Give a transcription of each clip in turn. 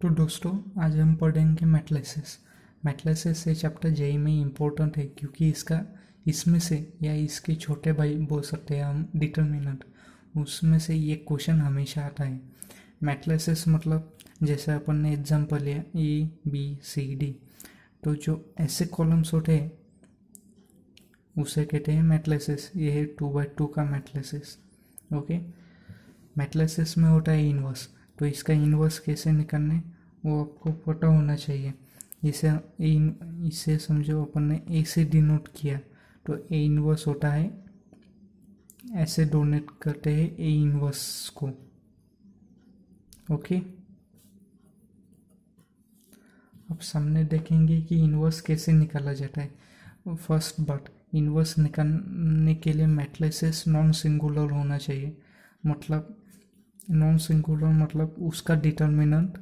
तो दोस्तों आज हम पढ़ेंगे मैट्रिसेस। मैट्रिसेस ये चैप्टर जेई में इम्पोर्टेंट है क्योंकि इसमें से या इसके छोटे भाई बोल सकते हैं हम डिटर्मिनेंट, उसमें से ये क्वेश्चन हमेशा आता है। मैट्रिसेस मतलब जैसे अपन ने एग्जांपल लिया ABCD, तो जो ऐसे कॉलम्स होते हैं उसे कहते हैं मैट्रिसेस। ये है 2x2 का मैट्रिसेस। ओके, मैट्रिसेस में होता है इन्वर्स, तो इसका इन्वर्स कैसे निकालने वो आपको पता होना चाहिए। इसे समझो अपन ने ए से डिनोट किया, तो ए इन्वर्स होता है, ऐसे डोनेट करते हैं ए इन्वर्स को। ओके, अब सामने देखेंगे कि इन्वर्स कैसे निकाला जाता है। फर्स्ट बात, इन्वर्स निकालने के लिए मैट्रिसेस नॉन सिंगुलर होना चाहिए। मतलब नॉन सिंगुलर मतलब उसका determinant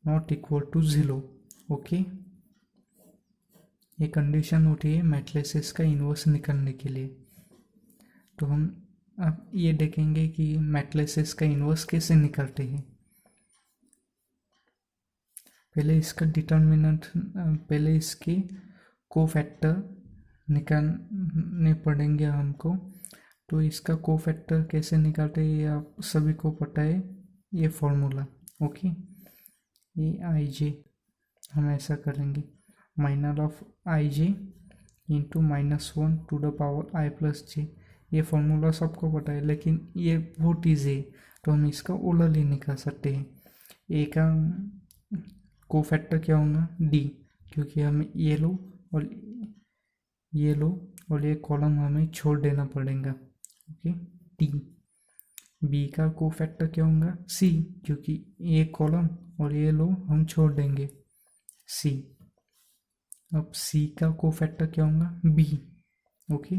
not equal to 0। Okay, ये कंडीशन होती है मैट्रिसेस का इन्वर्स निकालने के लिए। तो हम अब ये देखेंगे कि मैट्रिसेस का इन्वर्स कैसे निकालते हैं। पहले इसका डिटर्मिनेंट, पहले इसके कोफैक्टर निकालने पड़ेंगे हमको। तो इसका कोफैक्टर कैसे निकालते हैं ये आप सभी को पता है, ये फॉर्मूला। ओके, ये IJ हम ऐसा करेंगे, minor of IJ into -1 to the power I+J। ये फॉर्मूला सबको पता है, लेकिन ये बहुत ईजी है, तो हम इसका ओरली निकाल सकते हैं। ए का कोफैक्टर क्या होगा, D, क्योंकि हमें ये लो और ये कॉलम हमें छोड़ देना पड़ेगा। Okay, D। बी का कोफैक्टर क्या होगा, C, क्योंकि ये कॉलम और ये लो हम छोड़ देंगे, C। अब C का कोफैक्टर क्या होगा, B। ओके,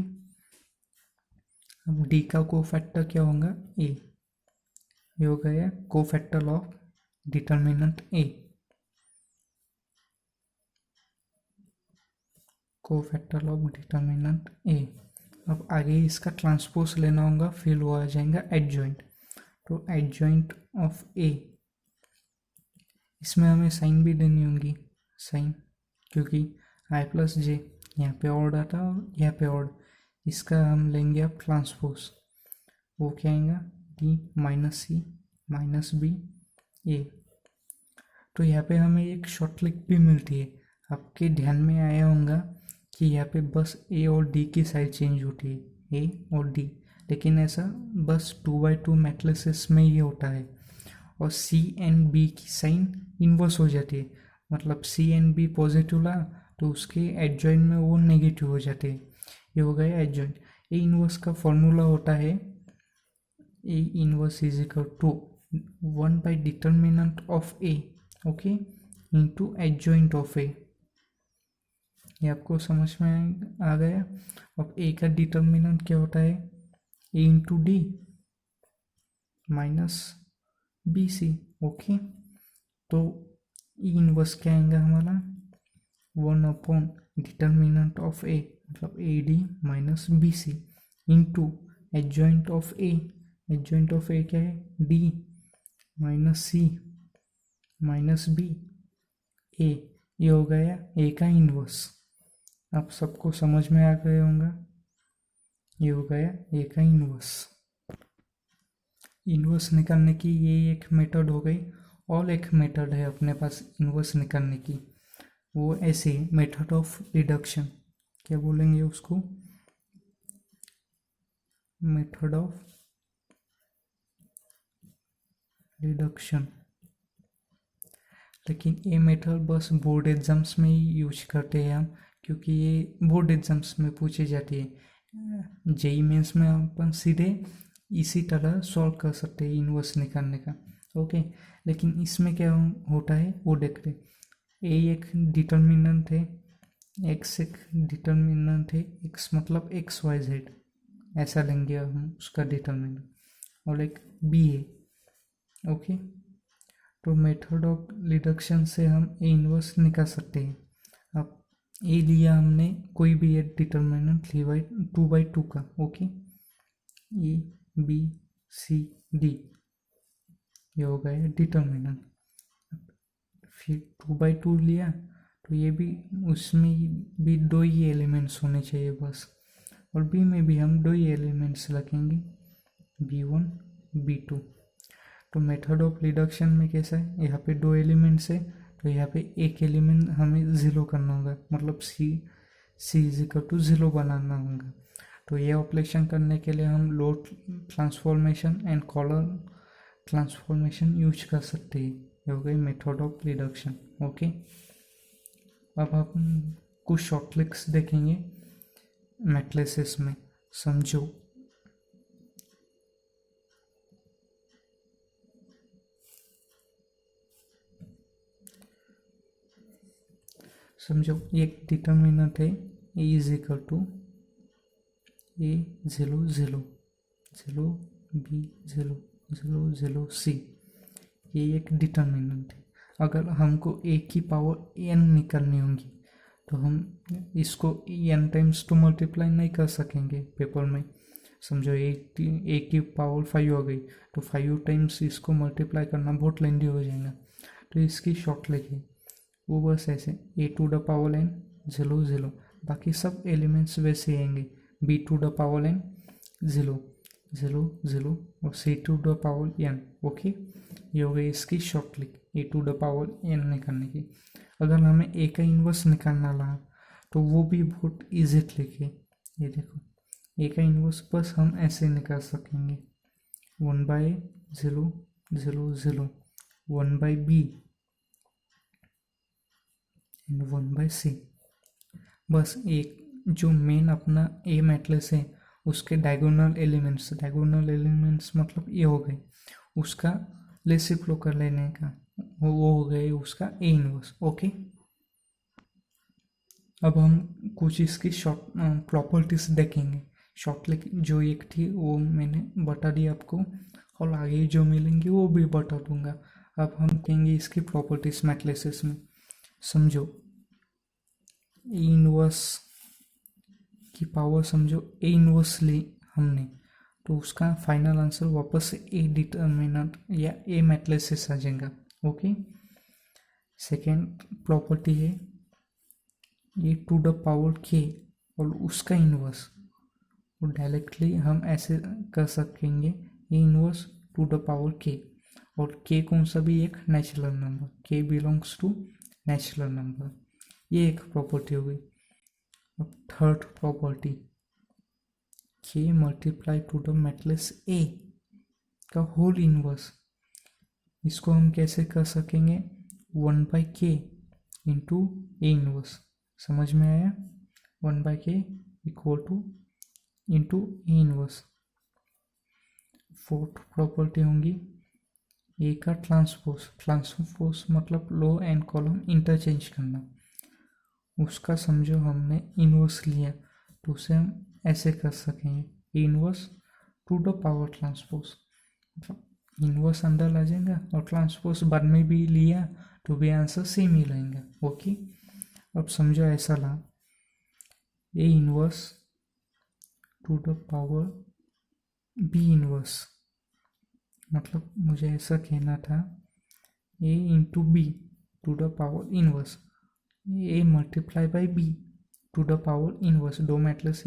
अब D का कोफैक्टर क्या होगा, A। ये हो गया cofactor of determinant A, cofactor of determinant A। अब आगे इसका ट्रांसपोज लेना होगा, फिर वो आ जाएगा एडजॉइंट। तो एडजॉइंट ऑफ A, इसमें हमें साइन भी देनी होगी, साइन, क्योंकि I+J यहाँ पे ऑड आता है और यहाँ पे ऑड। इसका हम लेंगे अब ट्रांसपोज, वो क्या आएगा, D -C -B A। तो यहाँ पे हमें एक शॉर्ट लिंक भी मिलती है। आपके ध्यान में आया होगा कि यहाँ पे बस A और D की साइड चेंज होती है, A और D, लेकिन ऐसा बस 2x2 मैट्रिसेस में ही होता है। और C एंड B की साइन इन्वर्स हो जाती है, मतलब C एंड B पॉजिटिव ला तो उसके एडजॉइंट में वो नेगेटिव हो जाते हैं। ये हो गया एडजॉइंट। ए इन्वर्स का फॉर्मूला होता है A inverse is equal to 1 by determinant of A, okay, into adjoint of A। ये आपको समझ में आ गया। अब A का डिटर्मिनेंट क्या होता है, A into D minus BC। Okay, तो E इन्वर्स क्या आएगा हमारा, 1 डिटर्मिनेंट ऑफ A, मतलब AD minus BC into adjoint of A। Adjoint of A क्या है, D minus C minus B A। ये हो गया A का इन्वर्स। आप सबको समझ में आ गया होगा, ये हो गया A का इन्वर्स। इन्वर्स निकालने की ये एक मेथड हो गई। और एक मेथड है अपने पास इन्वर्स निकालने की, वो ऐसे मेथड ऑफ रिडक्शन, क्या बोलेंगे उसको, मेथड ऑफ रिडक्शन। लेकिन ये मेथड बस बोर्ड एग्जाम्स में ही यूज करते हैं हम, क्योंकि ये बोर्ड एग्जाम्स में पूछी जाती है। जेई मेंस में अपन सीधे इसी तरह सॉल्व कर सकते हैं इन्वर्स निकालने का। ओके, लेकिन इसमें क्या होता है वो देखते हैं। ए एक डिटर्मिनेंट है, एक्स एक डिटर्मिनेंट है, एक्स मतलब XYZ, ऐसा लेंगे हम उसका डिटर्मिनेंट, और एक बी है। ओके, तो मेथड ऑफ रिडक्शन से हम ए इन्वर्स निकाल सकते हैं। अब ए लिया हमने कोई भी एक डिटर्मिनेंट 2x2 का। ओके, ABCD, ये हो गया डिटर्मिनेंट। फिर 2/2 लिया तो ये भी उसमें भी 2 ही एलिमेंट्स होने चाहिए बस, और बी में भी हम 2 ही एलिमेंट्स रखेंगे, B1 B2। तो मेथड ऑफ रिडक्शन में कैसा है, यहाँ पे 2 एलिमेंट्स है तो यहाँ पे एक एलिमेंट हमें 0 करना होगा, मतलब C इज इक्वल टू 0 बनाना होगा। तो ये ऑपरेशन करने के लिए हम load transformation and column transformation use कर सकते हैं। ये हो गई मेथड ऑफ रिडक्शन। ओके, अब हम कुछ शॉर्ट ट्रिक्स देखेंगे मैट्रिसेस में। समझो, एक डिटर्मिनेंट है A is equal to A0 0 0 B0 0 0 C, ये एक डिटर्मिनेंट है। अगर हमको A की पावर n निकालनी होगी तो हम इसको n टाइम्स टू मल्टीप्लाई नहीं कर सकेंगे पेपर में। समझो A की पावर 5 हो गई तो 5 टाइम्स इसको मल्टीप्लाई करना बहुत लेंदी हो जाएगा। तो इसकी शॉर्ट लिखिए वो बस ऐसे A to the power n 0 0, बाकी सब एलिमेंट्स वैसे आएंगे, B to the power n 0 0 0 और C to the power n। Okay, ये हो गई इसकी शॉर्ट लिक A to the power n निकालने की। अगर हमें A का इन्वर्स निकालना रहा तो वो भी बहुत ईजी ट्रिक है। ये देखो, A का इन्वर्स बस हम ऐसे निकाल सकेंगे 1/0 0 0 1/b एंड 1/c। बस एक जो मेन अपना A मैट्रिक्स है उसके डायगोनल एलिमेंट्स मतलब ये हो गए, उसका रेसिप्रोकल लेने का, वो हो गए उसका A इनवर्स। ओके, अब हम कुछ इसकी शॉर्ट प्रॉपर्टीज देखेंगे। शॉर्ट जो एक थी वो मैंने बता दी आपको, और आगे जो मिलेंगी वो भी बता दूंगा। अब हम कहेंगे इसकी प्रॉपर्टीज मैट्रिसेस में। समझो, A इनवर्स की पावर समझो A इनवर्स ली हमने तो उसका फाइनल आंसर वापस से A डिटर्मिनेंट या A मैट्रिसेस आ जाएगा। ओके, सेकेंड प्रॉपर्टी है A to the power K और उसका इनवर्स, तो डायरेक्टली हम ऐसे कर सकेंगे A inverse to the power K, और K कौन सा भी एक natural number, K belongs to natural number. ये एक प्रॉपर्टी हो गई। अब third property K multiply to the matrix A का होल इनवर्स, इसको हम कैसे कर सकेंगे 1/k इंटू A इनवर्स। समझ में आया, 1/k equal two into A inverse. Fourth property होंगी A का ट्रांसपोज मतलब लो एंड कॉलम इंटरचेंज करना। उसका समझो हमने इनवर्स लिया तो उसे हम ऐसे कर सकेंगे inverse to the power transpose, मतलब इनवर्स अंदर आ जाएगा और ट्रांसपोज बाद में भी लिया तो भी आंसर सेम ही रहेगा। ओके, अब समझो ऐसा ला A inverse to the power B inverse, मतलब मुझे ऐसा कहना था A into B to the power inverse, A multiply by B to the power inverse. दो मैट्रिक्स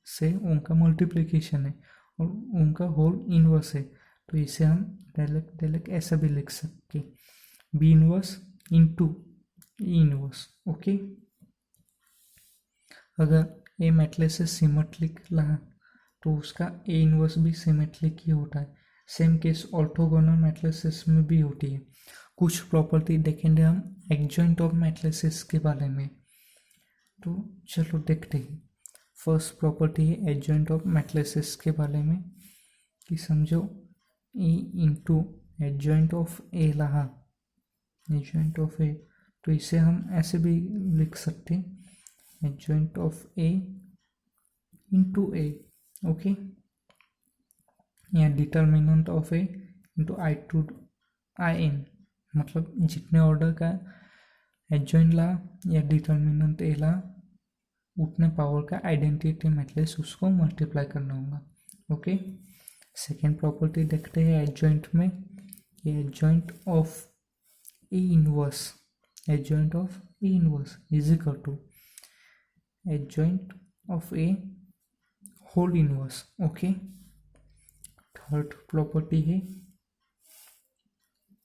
से उनका मल्टीप्लिकेशन है और उनका होल इनवर्स है, तो इसे हम डायरेक्ट ऐसा भी लिख सकते B inverse into E inverse. Okay, अगर A मैट्रिक्स से सिमेट्रिक रहा तो उसका A इनवर्स भी सिमेट्रिक ही होता है। सेम केस ऑर्थोगोनल मैट्रिसेस में भी होती है। कुछ प्रॉपर्टी देखेंगे हम एडजॉइंट ऑफ मैट्रिसेस के बारे में, तो चलो देखते हैं। फर्स्ट प्रॉपर्टी है एडजॉइंट ऑफ मैट्रिसेस के बारे में कि समझो E into adjoint of A रहा, एडजॉइंट ऑफ A, तो इसे हम ऐसे भी लिख सकते हैं adjoint of A into A। Okay, या determinant of A into IN, मतलब जितने ऑर्डर का एडजॉइंट ला या डिटर्मिनेंट A ला उतने पावर का आइडेंटिटी मैट्रिक्स उसको मल्टीप्लाई करना होगा। ओके, सेकेंड प्रॉपर्टी देखते हैं एडजॉइंट में, ये adjoint of A inverse, adjoint of A inverse is equal to adjoint of A whole inverse. Okay, third property है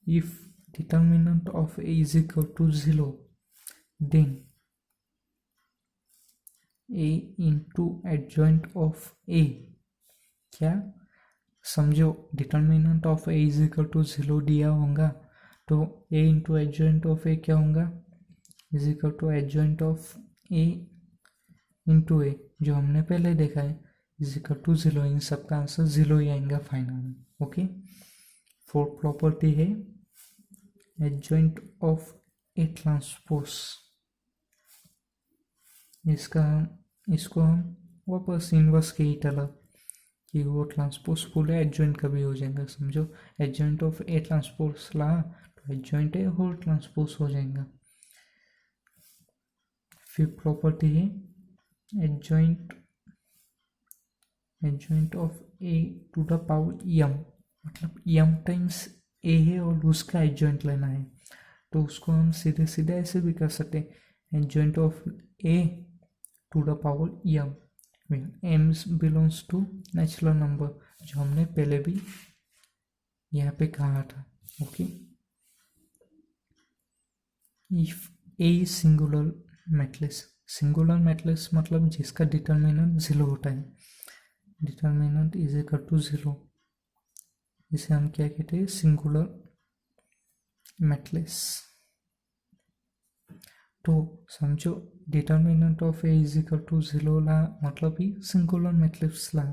if determinant of A is equal to 0 then A into adjoint of A, क्या समझो, determinant of A is equal to 0 दिया होगा तो A into adjoint of A क्या होगा, is equal to adjoint of A into A, जो हमने पहले देखा है, इज इक्वल टू 0। इन सब का आंसर 0 ही आएगा फाइनल में। ओके, फोर्थ प्रॉपर्टी है एडजॉइंट ऑफ ए ट्रांसपोज। इसको हम वापस इनवर्स के ही तरह कि वो ट्रांसपोज फुल है, एडजॉइंट का भी हो जाएगा। समझो, एडजॉइंट ऑफ ए ट्रांसपोज ला तो एडजॉइंट ए होल ट्रांसपोज हो जाएगा। फिफ्थ प्रॉपर्टी है adjoint of A to the power m, मतलब यम टाइम्स ए है और उसका एडजॉइंट लेना है, तो उसको हम सीधे सीधे ऐसे भी कर सकते हैं, adjoint of A to the power m, m belongs to natural number, जो हमने पहले भी यहाँ पे कहा था। Okay, if A singular matrix, singular matrix मतलब जिसका डिटर्मिनेंट 0 होता है, डिटर्मिनेंट इज इक्वल टू 0, इसे हम क्या कहते हैं, सिंगुलर मैट्रिक्स। तो समझो determinant of A is equal to 0 ला मतलब ही सिंगुलर मैट्रिक्स ला,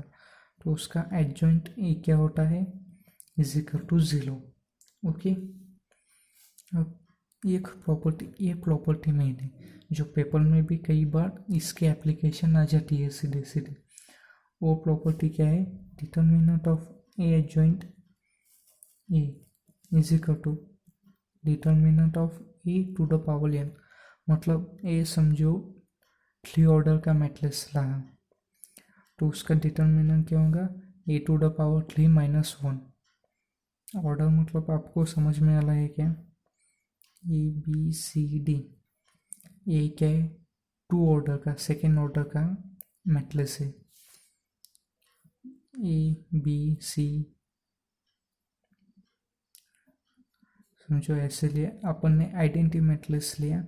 तो उसका एडजॉइंट ए क्या होता है, इज इक्वल टू 0। ओके, अब ये प्रॉपर्टी मेन है, जो पेपर में भी कई बार इसके एप्लीकेशन आ जाती है सीधे सीधे। वो प्रॉपर्टी क्या है, determinant of A adjoint A is equal to determinant of A to the power n, मतलब ए समझो 3 ऑर्डर का मैट्रिक्स ला, तो उसका डिटर्मिनेंट क्या होगा, A to the power 3 minus 1। Order मतलब आपको समझ में आ रहा है क्या, ए बी सी डी, ए क्या है 2 ऑर्डर का, सेकेंड ऑर्डर का मैट्रिक्स है, ए बी सी, समझो ऐसे लिया, अपन ने आइडेंटिटी मैट्रिक्स लिया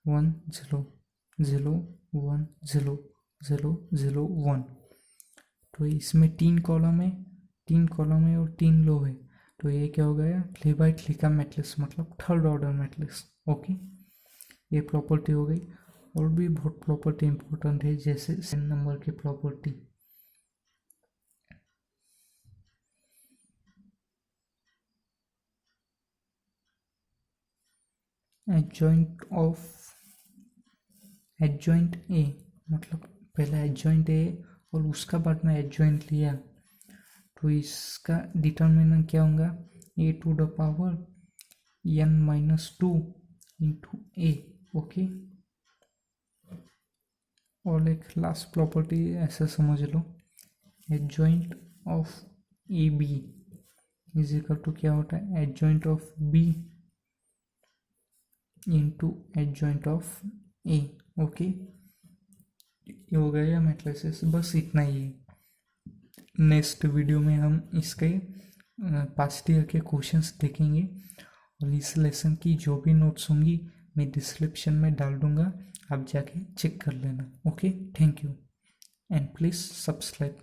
1 0 0 1 0 0 0 1, तो इसमें 3 कॉलम है और 3 रो है, तो ये क्या हो गया 3x3 का मैट्रिक्स, मतलब थर्ड ऑर्डर मैट्रिक्स। ओके, ये प्रॉपर्टी हो गई। और भी बहुत प्रॉपर्टी इंपॉर्टेंट है, जैसे सेम नंबर की प्रॉपर्टी, एडजॉइंट ए, मतलब पहला एडजॉइंट ए और उसका बाद में एडजॉइंट लिया, तो इसका डिटर्मिनेंट क्या होगा, A to the power n minus 2 into A. Okay, और एक लास्ट प्रॉपर्टी ऐसा समझ लो, adjoint of A B is equal to क्या होता है, adjoint of B into adjoint of A. Okay, ये हो गया मैट्रिसेस, बस इतना ही है। नेक्स्ट वीडियो में हम इसके पास्ट ईयर के क्वेश्चंस देखेंगे, और इस लेसन की जो भी नोट्स होंगी मैं डिस्क्रिप्शन में डाल दूंगा, आप जाके चेक कर लेना। Okay, thank you and please subscribe.